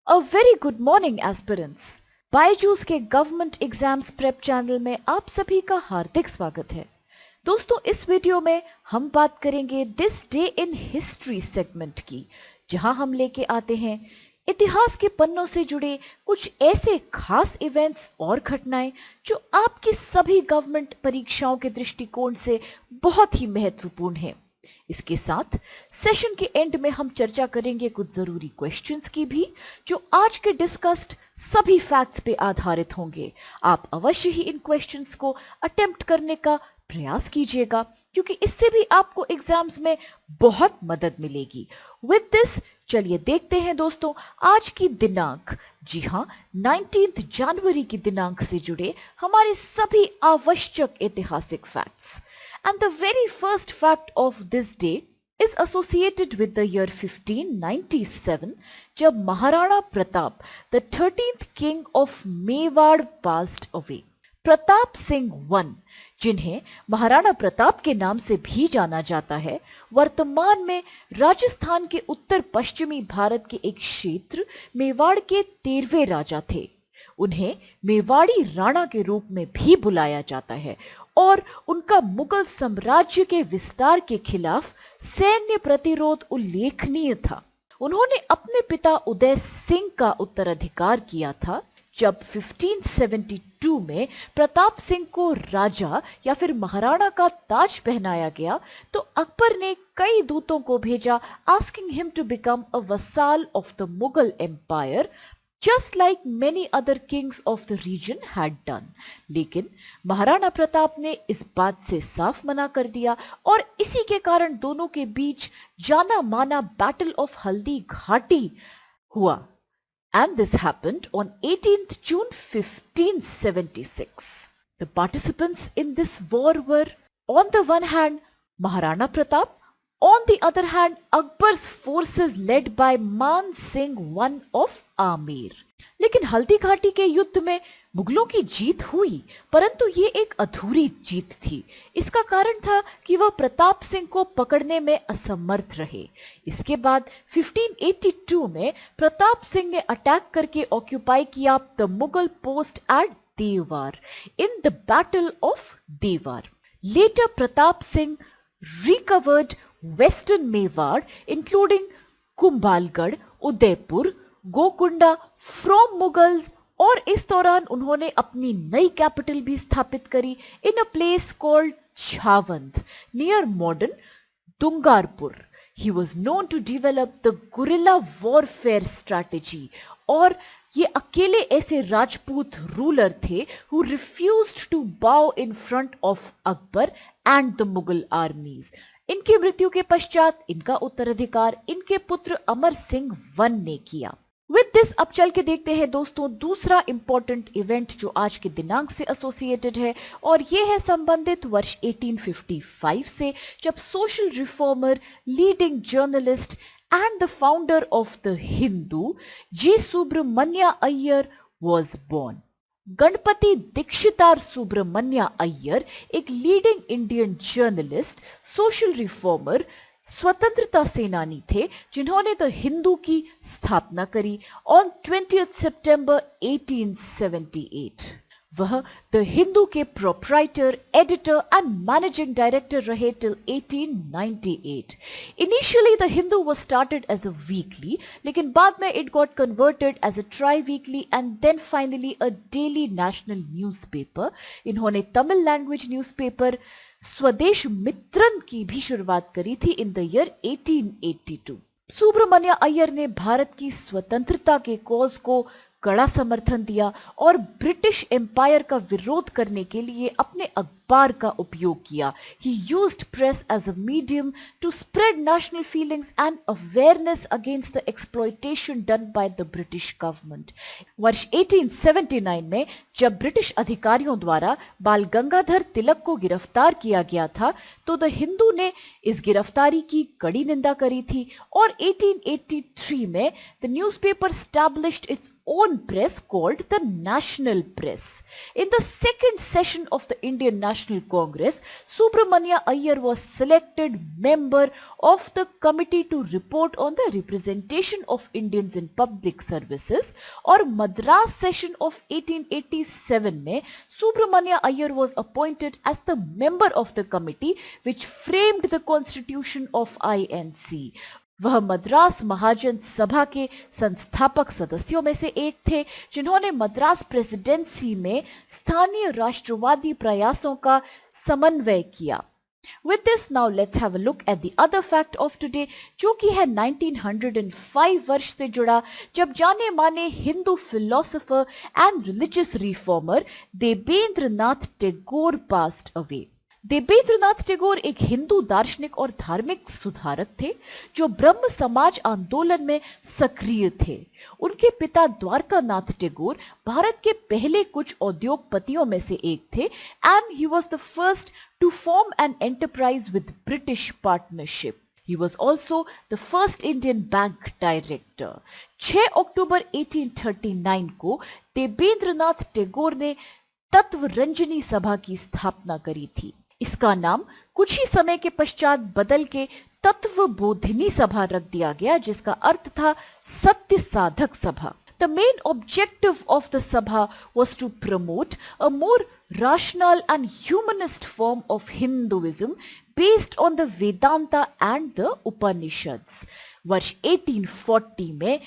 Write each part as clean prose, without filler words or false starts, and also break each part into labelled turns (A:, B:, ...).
A: A very good morning aspirants. Byju's के government exams prep channel में आप सभी का हार्दिक स्वागत है। दोस्तों, इस वीडियो में हम बात करेंगे this day in history segment की, जहां हम लेके आते हैं इतिहास के पन्नों से जुड़े कुछ ऐसे खास इवेंट्स और घटनाएं जो आपकी सभी गवर्नमेंट परीक्षाओं के दृष्टिकोण से बहुत ही महत्वपूर्ण हैं। इसके साथ सेशन के एंड में हम चर्चा करेंगे कुछ जरूरी क्वेश्चंस की भी, जो आज के डिस्कस्ड सभी फैक्ट्स पे आधारित होंगे। आप अवश्य ही इन क्वेश्चंस को अटेम्प्ट करने का प्रयास कीजिएगा, क्योंकि इससे भी आपको एग्जाम्स में बहुत मदद मिलेगी। विद दिस, चलिए देखते हैं दोस्तों आज की दिनांक। जी हाँ, 19 जनवरी की दिनांक से जुड़े हमारे सभी आवश्यक ऐतिहासिक facts. And the very first fact of this day is associated with the year 1597, जब Maharana Pratap, the 13th king of Mewar, passed away. Pratap Singh one, जिन्हें महाराणा प्रताप के नाम से भी जाना जाता है, वर्तमान में राजस्थान के उत्तर पश्चिमी भारत के एक क्षेत्र मेवाड़ के 13वें राजा थे। उन्हें मेवाड़ी राणा के रूप में भी बुलाया जाता है और उनका मुगल साम्राज्य के विस्तार के खिलाफ सैन्य प्रतिरोध उल्लेखनीय था। उन्होंने अपने पिता उदय सिंह का उत्तराधिकार किया था। जब 1572 में प्रताप सिंह को राजा या फिर महाराणा का ताज पहनाया गया, तो अकबर ने कई दूतों को भेजा asking him to become a vassal of the Mughal empire, just like many other kings of the region had done. लेकिन महाराणा प्रताप ने इस बात से साफ मना कर दिया और इसी के कारण दोनों के बीच जाना माना बैटल ऑफ हल्दी घाटी हुआ। And this happened on 18th June 1576. The participants in this war were, on the one hand, Maharana Pratap, on the other hand, Akbar's forces led by मान सिंह वन of आमेर। लेकिन हल्दी घाटी के युद्ध में मुगलों की जीत हुई, परंतु ये एक अधूरी जीत थी। इसका कारण था कि वह प्रताप सिंह को पकड़ने में असमर्थ रहे। इसके बाद 1582 में प्रताप सिंह ने अटैक करके ऑक्यूपाई किया the Mughal post at Dewair in the battle of Dewair. Later Pratap Singh recovered western Mewar, including Kumbhalgarh, Udaipur, Gogunda from Mughals, और इस दौरान उन्होंने अपनी नई कैपिटल भी स्थापित करी in a place called Chavand near modern Dungarpur. He was known to develop the guerrilla warfare strategy, और ये अकेले ऐसे राजपूत रूलर थे who refused to bow in front of Akbar and the Mughal armies. इनकी मृत्यु के पश्चात इनका उत्तराधिकार इनके पुत्र अमर सिंह वन ने किया। विद दिस, अब चल के देखते हैं दोस्तों दूसरा इंपॉर्टेंट इवेंट जो आज के दिनांक से एसोसिएटेड है, और ये है संबंधित वर्ष 1855 से, जब social reformer, leading journalist and the founder of the Hindu G Subramania Iyer was born. Ganapathy Dikshitar Subramania Iyer एक leading Indian journalist, social reformer, स्वतंत्रता सेनानी थे, जिन्होंने द हिंदू की स्थापना करी ऑन 20 सितंबर 1878। वह द हिंदू के proprietor, editor and managing director रहे till 1898। Initially the Hindu was started as a weekly, लेकिन बाद में it got converted as a tri weekly and then finally a daily national newspaper. इन्होंने तमिल लैंग्वेज न्यूज़पेपर स्वदेश मित्रन की भी शुरुआत करी थी in the year 1882। Subramanya Iyer ने भारत की स्वतंत्रता के कॉज को कड़ा समर्थन दिया और ब्रिटिश एम्पायर का विरोध करने के लिए अपने अखबार का उपयोग किया। He used press as a medium to spread national feelings and awareness against the exploitation done by the British government. वर्ष 1879 में जब ब्रिटिश अधिकारियों द्वारा बाल गंगाधर तिलक को गिरफ्तार किया गया था, तो द हिंदू ने इस गिरफ्तारी की कड़ी निंदा करी थी और 1883 में the newspaper established its own press called the National Press. In the second session of the Indian National National Congress, Subramania Iyer was selected member of the committee to report on the representation of Indians in public services. और Madras session of 1887 में Subramania Iyer was appointed as the member of the committee which framed the constitution of INC. वह मद्रास महाजन सभा के संस्थापक सदस्यों में से एक थे जिन्होंने मद्रास प्रेसिडेंसी में स्थानीय राष्ट्रवादी प्रयासों का समन्वय किया. With this, now let's have a look at the other fact of today, जो कि है 1905 वर्ष से जुड़ा, जब जाने माने Hindu philosopher and religious reformer Devendra Nath Tagore passed away. Devendra Nath Tagore एक हिंदू दार्शनिक और धार्मिक सुधारक थे जो ब्रह्म समाज आंदोलन में सक्रिय थे. उनके पिता द्वारका नाथ टैगोर भारत के पहले कुछ उद्योगपतियों में से एक थे and he was the first to form an enterprise with British partnership. He was also the first Indian bank director. 6 अक्टूबर 1839 को देवेंद्र नाथ टैगोर ने तत्व रंजनी सभा की स्थापना करी थी. इसका नाम कुछ ही समय के पश्चात बदल के तत्व बोधिनी सभा रख दिया गया, जिसका अर्थ था सत्य साधक सभा. The main objective of the sabha was to promote a more rational and humanist form of Hinduism based on the Vedanta and the Upanishads. वर्ष 1840 में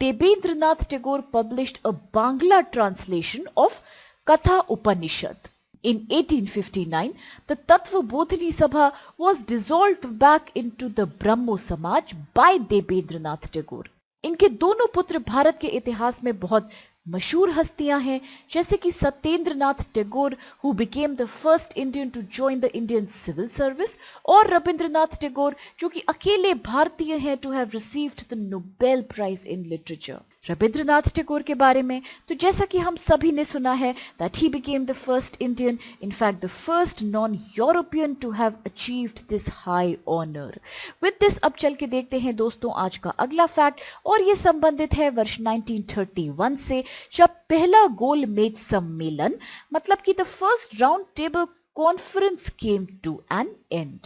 A: Devendra Nath Tagore published a Bangla translation of Katha Upanishad. In 1859, the Tattva Bodhini Sabha was dissolved back into the Brahmo Samaj by Devendra Nath Tagore. इनके दोनों पुत्र भारत के इतिहास में बहुत मशहूर हस्तियां हैं, जैसे कि Satyendra Nath Tagore who became the first Indian to join the Indian civil service, और रविंद्रनाथ टैगोर जो कि अकेले भारतीय हैं to have received the Nobel prize in literature. Rabindranath Tagore के बारे में तो जैसा कि हम सभी ने सुना है that he became the first Indian, in fact the first non European to have achieved this high honour. With this अब चल के देखते हैं दोस्तों आज का अगला फैक्ट, और ये संबंधित है वर्ष 1931 से, जब पहला गोलमेज सम्मेलन मतलब कि the first round table conference came to an end.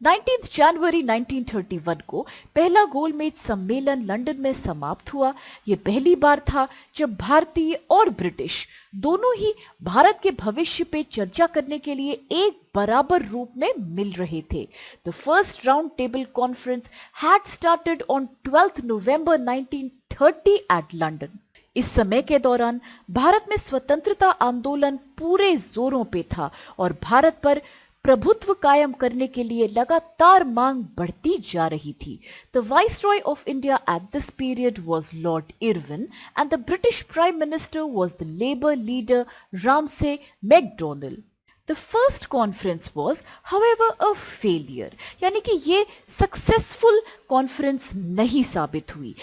A: 19 जनवरी 1931 को पहला गोलमेज सम्मेलन लंदन में समाप्त हुआ. यह पहली बार था जब भारतीय और ब्रिटिश दोनों ही भारत के भविष्य पे चर्चा करने के लिए एक बराबर रूप में मिल रहे थे. The first round table conference had started on 12 November 1930 at London. इस समय के दौरान भारत में स्वतंत्रता आंदोलन पूरे जोरों पे था और भारत पर प्रभुत्व कायम करने के लिए लगातार मांग बढ़ती जा रही थी. The viceroy of India at this period was Lord Irwin and the British prime minister was the labour leader Ramsay McDonald. The first conference was, however, a failure. यानी कि ये सक्सेसफुल कॉन्फ्रेंस नहीं साबित हुई.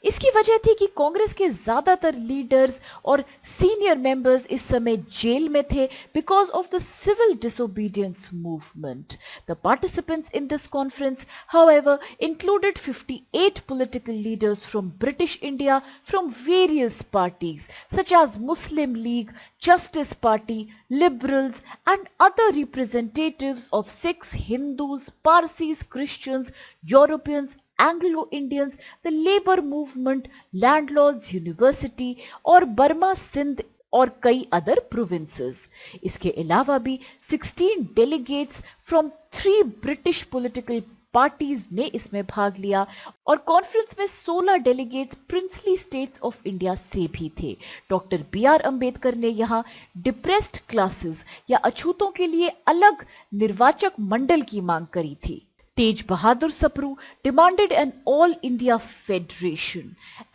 A: इसकी वजह थी कि कांग्रेस के ज्यादातर लीडर्स और सीनियर मेंबर्स इस समय जेल में थे because of the civil disobedience movement. The participants in this conference however included 58 political leaders from British India from various parties such as Muslim League, Justice Party, Liberals and other representatives of Sikhs, Hindus, Parsis, Christians, Europeans, Anglo-Indians, the labor movement, landlords, university और Burma Sindh और कई other provinces. इसके अलावा भी 16 delegates from 3 British political parties ने इसमें भाग लिया और कॉन्फ्रेंस में 16 delegates princely states of India से भी थे. Doctor B R. अंबेडकर ने यहाँ डिप्रेस्ड क्लासेस या अछूतों के लिए अलग निर्वाचक मंडल की मांग करी थी. Tej Bahadur Sapru demanded an all-India federation,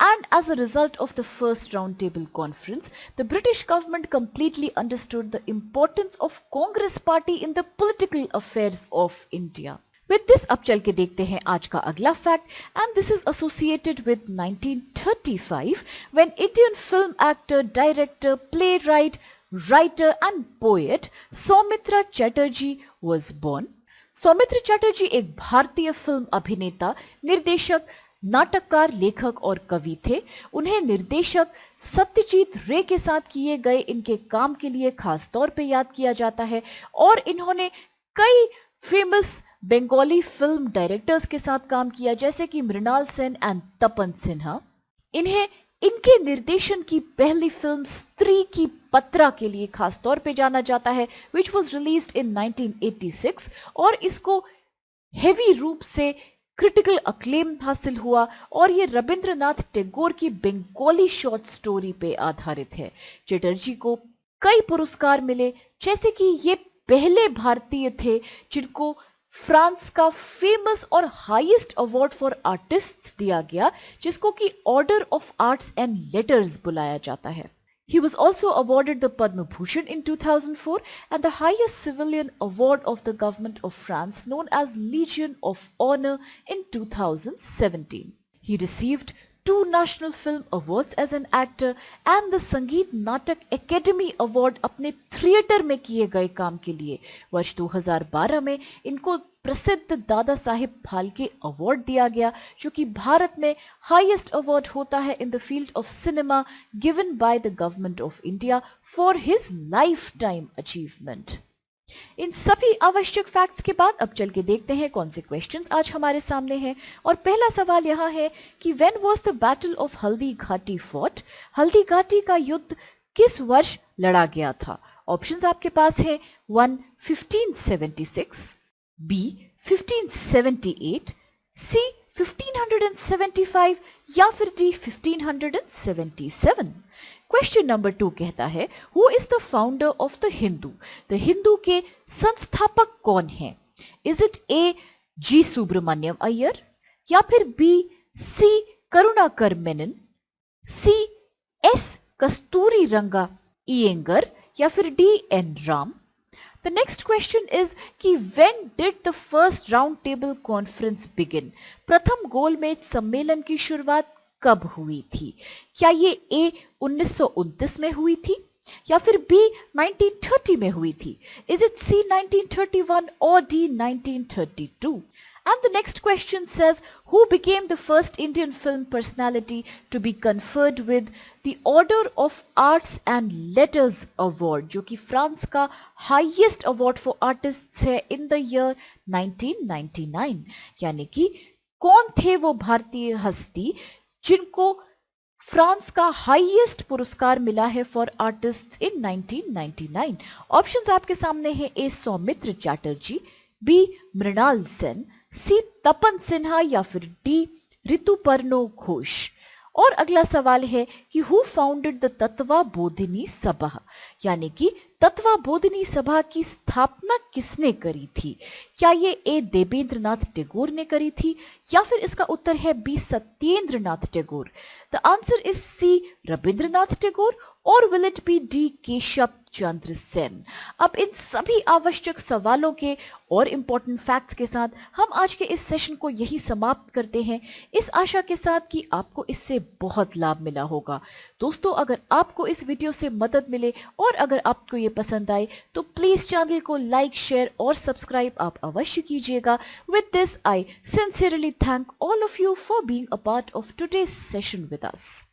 A: and as a result of the first roundtable conference, the British government completely understood the importance of Congress Party in the political affairs of India. With this अब चल के देखते हैं आज का अगला fact, and this is associated with 1935 when Indian film actor, director, playwright, writer and poet Soumitra Chatterjee was born. Soumitra Chatterjee एक भारतीय फिल्म अभिनेता, निर्देशक, नाटककार, लेखक और कवि थे। उन्हें निर्देशक सत्यजीत रे के साथ किए गए इनके काम के लिए खास तौर पे याद किया जाता है और इन्होंने कई फेमस बंगाली फिल्म डायरेक्टर्स के साथ काम किया, जैसे कि मृणाल सेन एंड तपन सिन्हा। इन्हें इनके निर्देशन की पहली फिल्म स्त्री की पत्रा के लिए खास तौर पे जाना जाता है, विच वॉज रिलीज्ड इन 1986 और इसको हेवी रूप से क्रिटिकल अक्लेम हासिल हुआ और ये रविंद्रनाथ टैगोर की बंगाली शॉर्ट स्टोरी पे आधारित है। चटर्जी को कई पुरस्कार मिले, जैसे कि ये पहले भारतीय थे जिनको फ्रांस का फेमस और हाईएस्ट अवार्ड फॉर आर्टिस्ट्स दिया गया, जिसको कि order of arts and letters बुलाया जाता है। He was also awarded the Padma Bhushan in 2004 and the highest civilian award of the government of France known as Legion of Honor in 2017. He received 2 National Film Awards as an actor and the Sangeet Natak Academy Award अपने theatre में किए गए काम के लिए। वर्ष 2012 में इनको प्रसिद्ध दादा साहेब फाल्के अवार्ड दिया गया, जो कि भारत में हाईएस्ट अवार्ड होता है in the field of cinema given by the government of India for his life time achievement. इन सभी आवश्यक फैक्ट्स के बाद अब चल के देखते हैं कौन से क्वेश्चंस आज हमारे सामने हैं। और पहला सवाल यहाँ है कि when was the battle of Haldi Ghati fought? Haldi Ghati का युद्ध किस वर्ष लड़ा गया था? ऑप्शंस आपके पास है 1 1576, बी 1578, सी 1575 या फिर डी 1577। क्वेश्चन नंबर 2 कहता है who is the founder of the Hindu? The Hindu के संस्थापक कौन हैं? Is it A G Subramaniam Iyer, या फिर बी सी करुणाकर मेनन, सी एस कस्तूरी रंगा इयंगर, या फिर D N Ram? The next question is कि when did the first round table conference begin? प्रथम गोलमेज सम्मेलन की शुरुआत कब हुई थी? क्या ये ए 1929 में हुई थी या फिर बी 1930 में हुई थी? Is it C 1931 or D 1932? And the next question says who became the first Indian film personality to be conferred with the Order of Arts and Letters Award, जो कि फ्रांस का हाईएस्ट अवार्ड फॉर आर्टिस्ट्स है in the year 1999। यानी कि कौन थे वो भारतीय हस्ती जिनको फ्रांस का हाईएस्ट पुरस्कार मिला है फॉर आर्टिस्ट इन 1999? ऑप्शंस आपके सामने हैं ए सौमित्र चैटर्जी, बी मृणाल सेन, सी तपन सिन्हा या फिर डी ऋतुपर्नो घोष। और अगला सवाल है कि हु फाउंडेड द तत्वा बोधिनी सभा? यानी कि तत्वा बोधिनी सभा की स्थापना किसने करी थी? क्या ये ए देवेंद्रनाथ टैगोर ने करी थी या फिर इसका उत्तर है B Satyendranath Tagore? The answer is C Rabindranath Tagore और will it be D Keshav Chandra Sen? अब इन सभी आवश्यक सवालों के और इंपॉर्टेंट फैक्ट्स के साथ हम आज के इस सेशन को यही समाप्त करते हैं, इस आशा के साथ कि आपको इससे बहुत लाभ मिला होगा। दोस्तों, अगर आपको इस वीडियो से मदद मिले और अगर आपको ये पसंद आए तो प्लीज चैनल को लाइक, शेयर और सब्सक्राइब आप अवश्य कीजिएगा। With this I sincerely thank all of you for being a part of today's session with us.